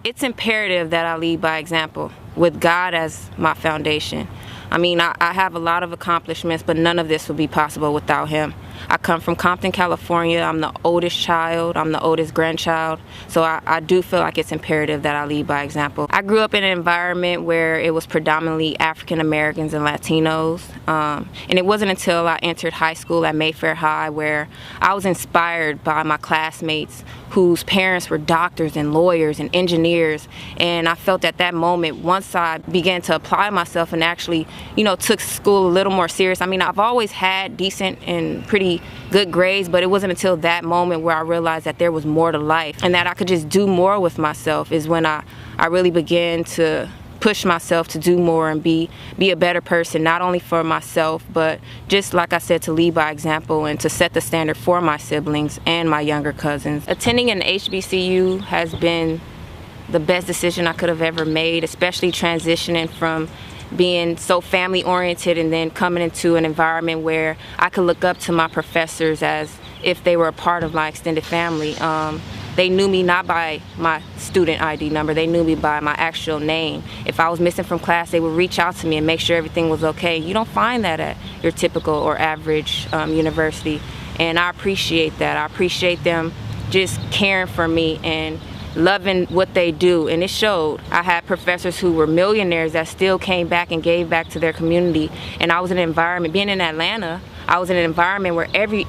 It's imperative that I lead by example, with God as my foundation. I mean, I have a lot of accomplishments, but none of this would be possible without him. I come from Compton, California. I'm the oldest child. I'm the oldest grandchild. So I do feel like it's imperative that I lead by example. I grew up in an environment where it was predominantly African Americans and Latinos. And it wasn't until I entered high school at Mayfair High where I was inspired by my classmates whose parents were doctors and lawyers and engineers. And I felt at that moment, once I began to apply myself and actually, took school a little more serious. I mean, I've always had decent and pretty good grades, but it wasn't until that moment where I realized that there was more to life and that I could just do more with myself is when I really began to push myself to do more and be a better person, not only for myself, but just like I said, to lead by example and to set the standard for my siblings and my younger cousins. Attending an HBCU has been the best decision I could have ever made, especially transitioning from being so family oriented and then coming into an environment where I could look up to my professors as if they were a part of my extended family. They knew me not by my student ID number, they knew me by my actual name. If I was missing from class, they would reach out to me and make sure everything was okay. You don't find that at your typical or average university, and I appreciate that. I appreciate them just caring for me and loving what they do, and it showed. I had professors who were millionaires that still came back and gave back to their community, and I was in an environment, being in Atlanta, I was in an environment where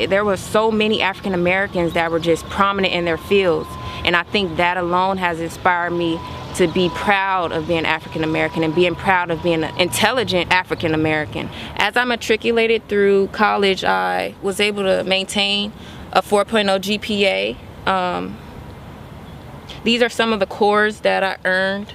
there were so many African Americans that were just prominent in their fields, and I think that alone has inspired me to be proud of being African American and being proud of being an intelligent African American. As I matriculated through college, I was able to maintain a 4.0 GPA. These are some of the cores that I earned.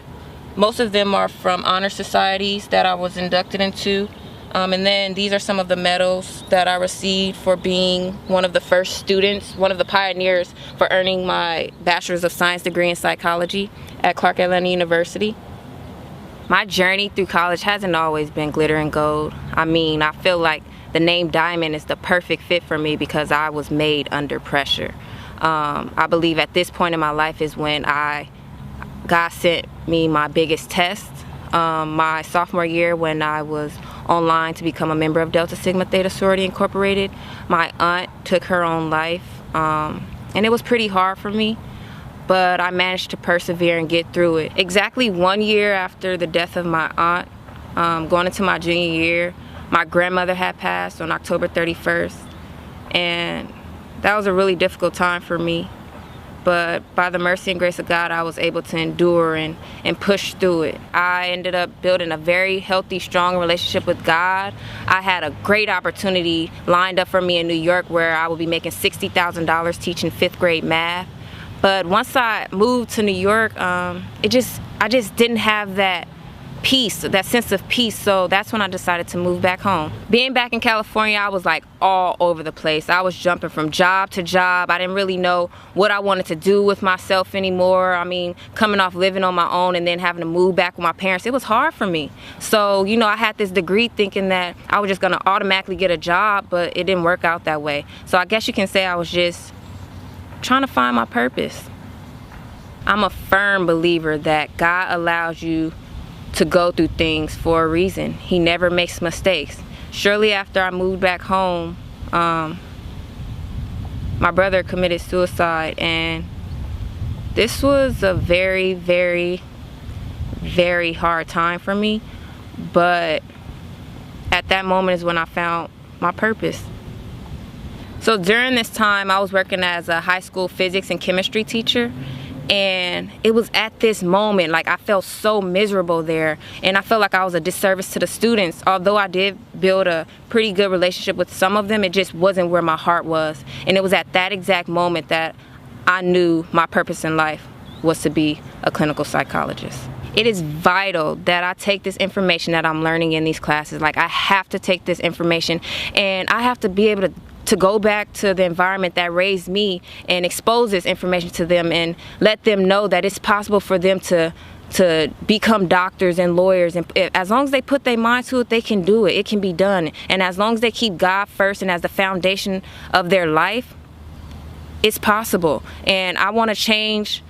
Most of them are from honor societies that I was inducted into. And then these are some of the medals that I received for being one of the first students, one of the pioneers for earning my Bachelor's of Science degree in psychology at Clark Atlanta University. My journey through college hasn't always been glitter and gold. I mean, I feel like the name Diamond is the perfect fit for me because I was made under pressure. I believe at this point in my life is when God sent me my biggest test. My sophomore year, when I was online to become a member of Delta Sigma Theta Sorority Incorporated, my aunt took her own life, and it was pretty hard for me, but I managed to persevere and get through it. Exactly 1 year after the death of my aunt, going into my junior year, my grandmother had passed on October 31st, and that was a really difficult time for me. But by the mercy and grace of God, I was able to endure and push through it. I ended up building a very healthy, strong relationship with God. I had a great opportunity lined up for me in New York where I would be making $60,000 teaching 5th grade math. But once I moved to New York, I just didn't have that peace, that sense of peace, so that's when I decided to move back home. Being back in California, I was like all over the place. I was jumping from job to job. I didn't really know what I wanted to do with myself anymore. I mean, coming off living on my own and then having to move back with my parents, it was hard for me. So, I had this degree thinking that I was just gonna automatically get a job, but it didn't work out that way. So I guess you can say I was just trying to find my purpose. I'm a firm believer that God allows you to go through things for a reason. He never makes mistakes. Shortly after I moved back home, my brother committed suicide, and this was a very, very, very hard time for me, but at that moment is when I found my purpose. So during this time, I was working as a high school physics and chemistry teacher, and it was at this moment, like, I felt so miserable there, and I felt like I was a disservice to the students. Although I did build a pretty good relationship with some of them, it just wasn't where my heart was. And it was at that exact moment that I knew my purpose in life was to be a clinical psychologist. It is vital that I take this information that I'm learning in these classes. Like, I have to take this information, and I have to be able to go back to the environment that raised me and expose this information to them and let them know that it's possible for them to become doctors and lawyers, and as long as they put their mind to it, they can do it. It can be done. And as long as they keep God first and as the foundation of their life, it's possible. And I want to change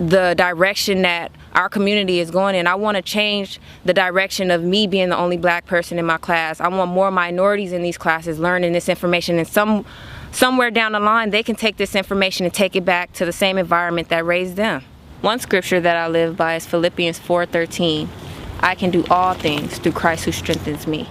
the direction that our community is going in. I want to change the direction of me being the only black person in my class. I want more minorities in these classes learning this information, and somewhere down the line they can take this information and take it back to the same environment that raised them. One scripture that I live by is Philippians 4:13. I can do all things through Christ who strengthens me.